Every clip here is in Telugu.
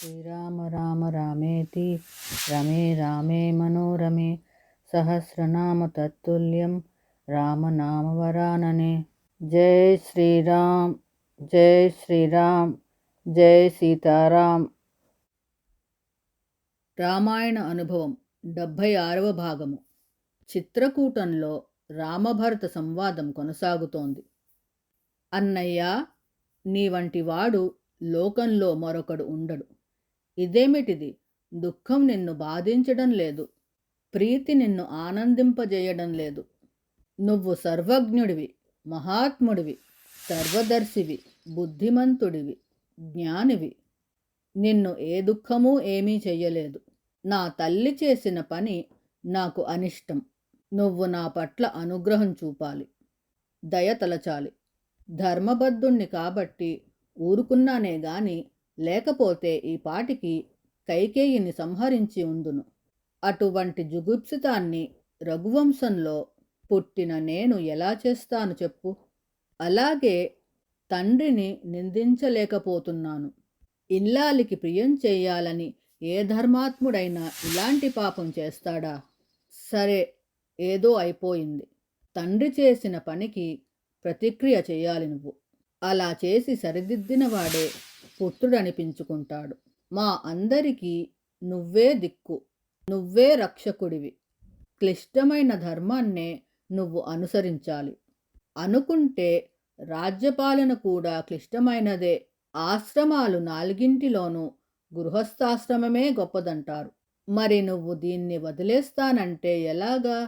శ్రీరామ రామ రామేతి రమే రామే మనోరమే సహస్రనామ తత్తుల్యం రామనామవరాననే. జై శ్రీరామ్, జై శ్రీరామ్, జై సీతారాం. రామాయణ అనుభవం 76వ భాగము. చిత్రకూటంలో రామభరత సంవాదం కొనసాగుతోంది. అన్నయ్య, నీ వంటి వాడు లోకంలో మరొకడు ఉండడు. ఇదేమిటిది? దుఃఖం నిన్ను బాధించడం లేదు, ప్రీతి నిన్ను ఆనందింపజేయడం లేదు. నువ్వు సర్వజ్ఞుడివి, మహాత్ముడివి, సర్వదర్శివి, బుద్ధిమంతుడివి, జ్ఞానివి. నిన్ను ఏ దుఃఖమూ ఏమీ చెయ్యలేదు. నా తల్లి చేసిన పని నాకు అనిష్టం. నువ్వు నా పట్ల అనుగ్రహం చూపాలి, దయ తలచాలి. ధర్మబద్ధుణ్ణి కాబట్టి ఊరుకున్నానే గాని లేకపోతే ఈ పాటికి కైకేయిని సంహరించి ఉందును. అటువంటి జుగుప్సితాన్ని రఘువంశంలో పుట్టిన నేను ఎలా చేస్తాను చెప్పు? అలాగే తండ్రిని నిందించలేకపోతున్నాను. ఇల్లాలికి ప్రియం చేయాలని ఏ ధర్మాత్ముడైనా ఇలాంటి పాపం చేస్తాడా? సరే, ఏదో అయిపోయింది. తండ్రి చేసిన పనికి ప్రతిక్రియ చేయాలి నువ్వు. అలా చేసి సరిదిద్దినవాడే పుత్రుడనిపించుకుంటాడు. మా అందరికీ నువ్వే దిక్కు, నువ్వే రక్షకుడివి. క్లిష్టమైన ధర్మాన్నే నువ్వు అనుసరించాలి. అనుకుంటే రాజ్యపాలన కూడా క్లిష్టమైనదే. ఆశ్రమాలు 4 గృహస్థాశ్రమమే గొప్పదంటారు. మరి నువ్వు దీన్ని వదిలేస్తానంటే ఎలాగా?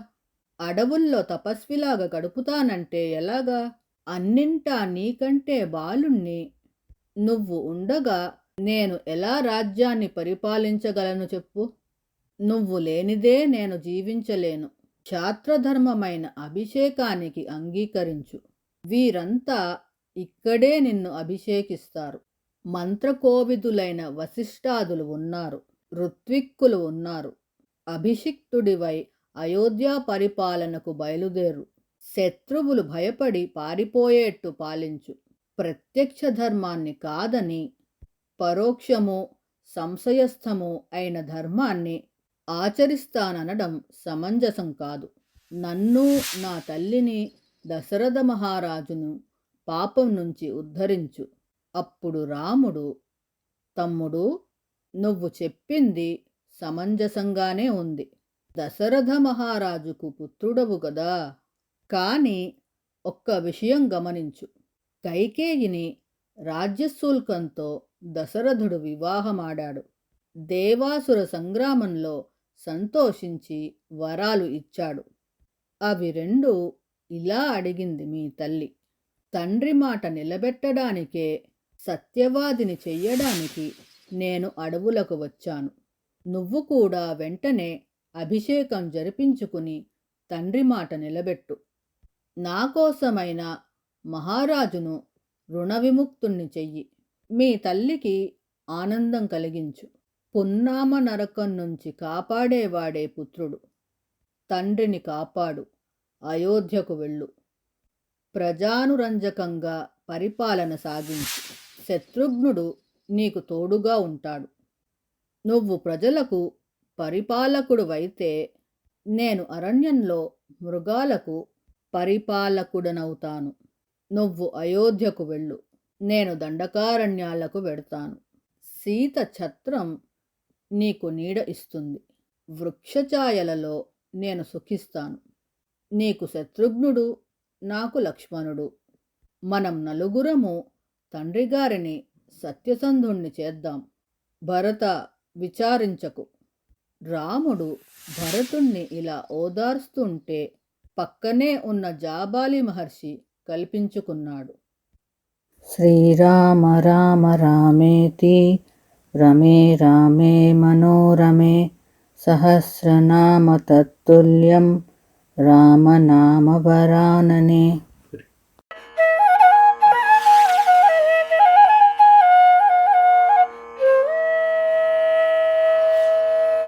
అడవుల్లో తపస్విలాగా గడుపుతానంటే ఎలాగా? అన్నింటా నీకంటే బాలుణ్ణి నువ్వు ఉండగా నేను ఎలా రాజ్యాన్ని పరిపాలించగలను చెప్పు? నువ్వు లేనిదే నేను జీవించలేను. క్షాత్రధర్మమైన అభిషేకానికి అంగీకరించు. వీరంతా ఇక్కడే నిన్ను అభిషేకిస్తారు. మంత్రకోవిదులైన వశిష్ఠాదులు ఉన్నారు, ఋత్విక్కులు ఉన్నారు. అభిషిక్తుడివై అయోధ్య పరిపాలనకు బయలుదేరు. శత్రువులు భయపడి పారిపోయేట్టు పాలించు. ప్రత్యక్ష ధర్మాన్ని కాదని పరోక్షము, సంశయస్థము అయిన ధర్మాన్ని ఆచరిస్తాననడం సమంజసం కాదు. నన్ను, నా తల్లిని, దశరథ మహారాజును పాపం నుంచి ఉద్ధరించు. అప్పుడు రాముడు, తమ్ముడు, నువ్వు చెప్పింది సమంజసంగానే ఉంది. దశరథ మహారాజుకు పుత్రుడవు గదా. కాని ఒక్క విషయం గమనించు. కైకేయిని రాజ్యశూల్కంతో దశరథుడు వివాహమాడాడు. దేవాసుర సంగ్రామంలో సంతోషించి వరాలు ఇచ్చాడు. అవి 2 ఇలా అడిగింది మీ తల్లి. తండ్రి మాట నిలబెట్టడానికే సత్యవాదిని చెయ్యడానికి నేను అడవులకు వచ్చాను. నువ్వు కూడా వెంటనే అభిషేకం జరిపించుకుని తండ్రి మాట నిలబెట్టు. నా కోసమైనా మహారాజును రుణ విముక్తుణ్ణి చెయ్యి. మీ తల్లికి ఆనందం కలిగించు. పున్నామ నరకం నుంచి కాపాడేవాడే పుత్రుడు. తండ్రిని కాపాడు. అయోధ్యకు వెళ్ళు. ప్రజానురంజకంగా పరిపాలన సాగించు. శత్రుఘ్నుడు నీకు తోడుగా ఉంటాడు. నువ్వు ప్రజలకు పరిపాలకుడువైతే నేను అరణ్యంలో మృగాలకు పరిపాలకుడనవుతాను. నువ్వు అయోధ్యకు వెళ్ళు. నేను దండకారణ్యాలకు వెడతాను. సీత ఛత్రం నీకు నీడ ఇస్తుంది. వృక్షఛాయలలో నేను సుఖిస్తాను. నీకు శత్రుఘ్నుడు, నాకు లక్ష్మణుడు. మనం నలుగురము తండ్రిగారిని సత్యసంధుణ్ణి చేద్దాం. భరత, విచారించకు. రాముడు భరతుణ్ణి ఇలా ఓదార్స్తుంటే పక్కనే ఉన్న జాబాలి మహర్షి కల్పించుకున్నాడు. శ్రీరామ రామ రామేతి రమే రామే మనోరమే సహస్రనామ తత్తుల్యం రామనామవరాననే.